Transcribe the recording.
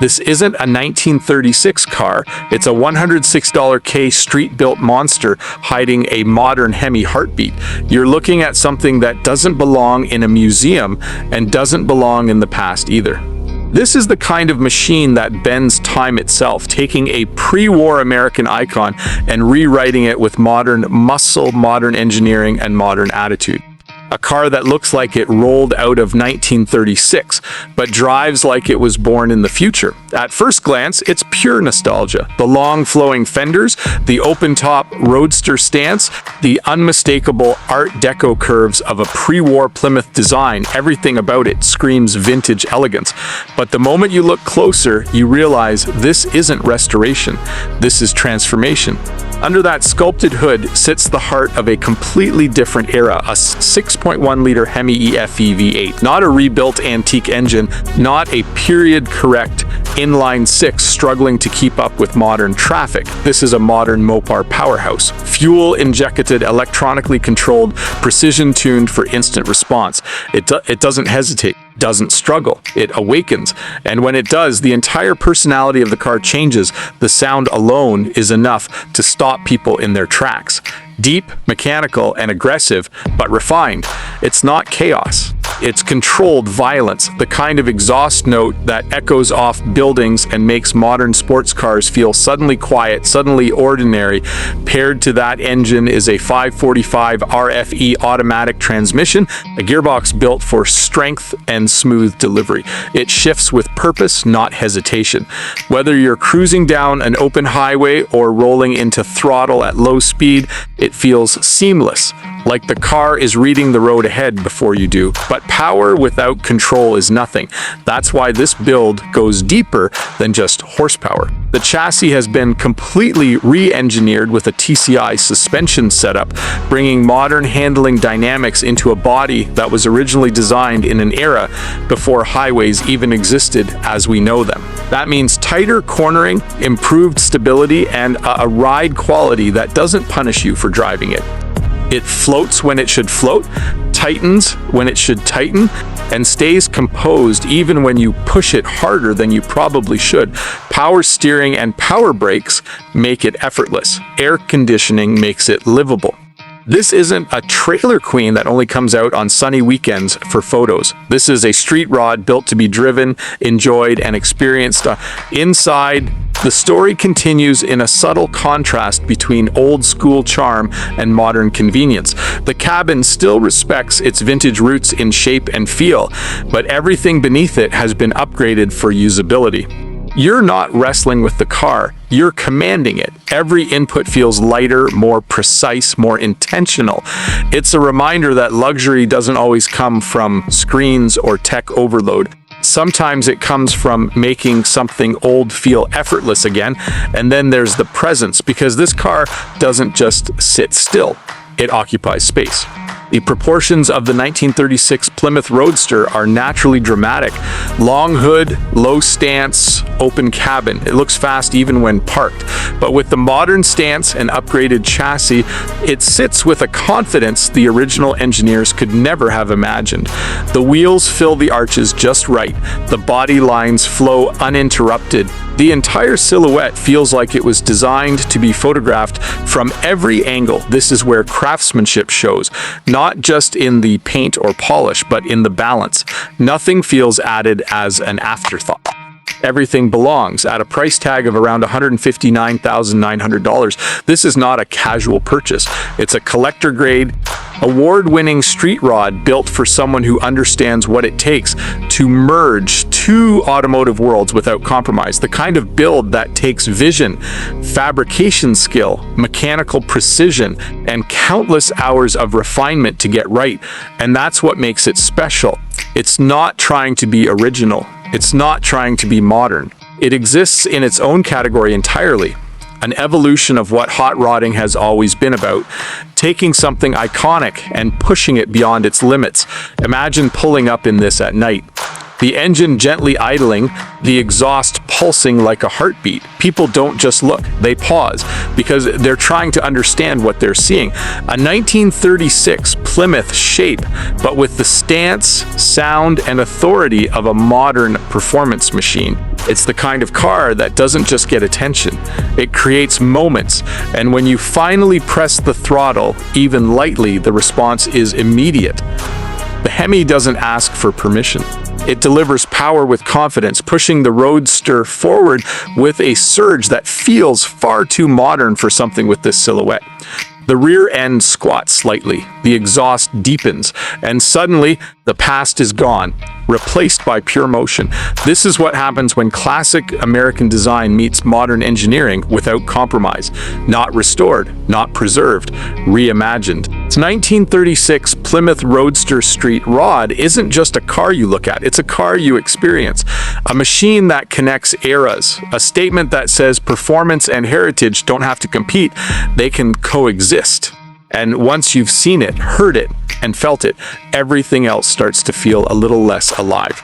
This isn't a 1936 car, it's a $106K street-built monster hiding a modern HEMI heartbeat. You're looking at something that doesn't belong in a museum and doesn't belong in the past either. This is the kind of machine that bends time itself, taking a pre-war American icon and rewriting it with modern muscle, modern engineering, and modern attitude. A car that looks like it rolled out of 1936, but drives like it was born in the future. At first glance, it's pure nostalgia. The long flowing fenders, the open-top roadster stance, the unmistakable Art Deco curves of a pre-war Plymouth design, everything about it screams vintage elegance. But the moment you look closer, you realize this isn't restoration, this is transformation. Under that sculpted hood sits the heart of a completely different era, a 6.1-liter HEMI EFI V8. Not a rebuilt antique engine, not a period-correct inline six struggling to keep up with modern traffic. This is a modern Mopar powerhouse. Fuel-injected, electronically controlled, precision-tuned for instant response. It doesn't hesitate, doesn't struggle, it awakens. And when it does, the entire personality of the car changes. The sound alone is enough to stop people in their tracks. Deep, mechanical, and aggressive, but refined. It's not chaos. It's controlled violence, the kind of exhaust note that echoes off buildings and makes modern sports cars feel suddenly quiet, suddenly ordinary. Paired to that engine is a 545 RFE automatic transmission, a gearbox built for strength and smooth delivery. It shifts with purpose, not hesitation. Whether you're cruising down an open highway or rolling into throttle at low speed, it feels seamless, like the car is reading the road ahead before you do. But power without control is nothing. That's why this build goes deeper than just horsepower. The chassis has been completely re-engineered with a TCI suspension setup, bringing modern handling dynamics into a body that was originally designed in an era before highways even existed as we know them. That means tighter cornering, improved stability, and a ride quality that doesn't punish you for driving it. It floats when it should float, tightens when it should tighten, and stays composed even when you push it harder than you probably should. Power steering and power brakes make it effortless. Air conditioning makes it livable. This isn't a trailer queen that only comes out on sunny weekends for photos. This is a street rod built to be driven, enjoyed, and experienced. Inside, the story continues in a subtle contrast between old-school charm and modern convenience. The cabin still respects its vintage roots in shape and feel, but everything beneath it has been upgraded for usability. You're not wrestling with the car, you're commanding it. Every input feels lighter, more precise, more intentional. It's a reminder that luxury doesn't always come from screens or tech overload. Sometimes it comes from making something old feel effortless again. And then there's the presence, because this car doesn't just sit still, it occupies space. The proportions of the 1936 Plymouth Roadster are naturally dramatic. Long hood, low stance, open cabin. It looks fast even when parked. But with the modern stance and upgraded chassis, it sits with a confidence the original engineers could never have imagined. The wheels fill the arches just right. The body lines flow uninterrupted. The entire silhouette feels like it was designed to be photographed from every angle. This is where craftsmanship shows, not just in the paint or polish, but in the balance. Nothing feels added as an afterthought. Everything belongs at a price tag of around $159,900. This is not a casual purchase. It's a collector-grade, award-winning street rod built for someone who understands what it takes to merge two automotive worlds without compromise. The kind of build that takes vision, fabrication skill, mechanical precision, and countless hours of refinement to get right. And that's what makes it special. It's not trying to be original. It's not trying to be modern. It exists in its own category entirely, an evolution of what hot rodding has always been about, taking something iconic and pushing it beyond its limits. Imagine pulling up in this at night. The engine gently idling, the exhaust pulsing like a heartbeat. People don't just look, they pause, because they're trying to understand what they're seeing. A 1936 Plymouth shape, but with the stance, sound, and authority of a modern performance machine. It's the kind of car that doesn't just get attention, it creates moments, and when you finally press the throttle, even lightly, the response is immediate. The HEMI doesn't ask for permission. It delivers power with confidence, pushing the Roadster forward with a surge that feels far too modern for something with this silhouette. The rear end squats slightly, the exhaust deepens, and suddenly the past is gone, replaced by pure motion. This is what happens when classic American design meets modern engineering without compromise. Not restored, not preserved, reimagined. Its 1936 Plymouth Roadster Street Rod isn't just a car you look at, it's a car you experience. A machine that connects eras, a statement that says performance and heritage don't have to compete, they can coexist. And once you've seen it, heard it, and felt it, everything else starts to feel a little less alive.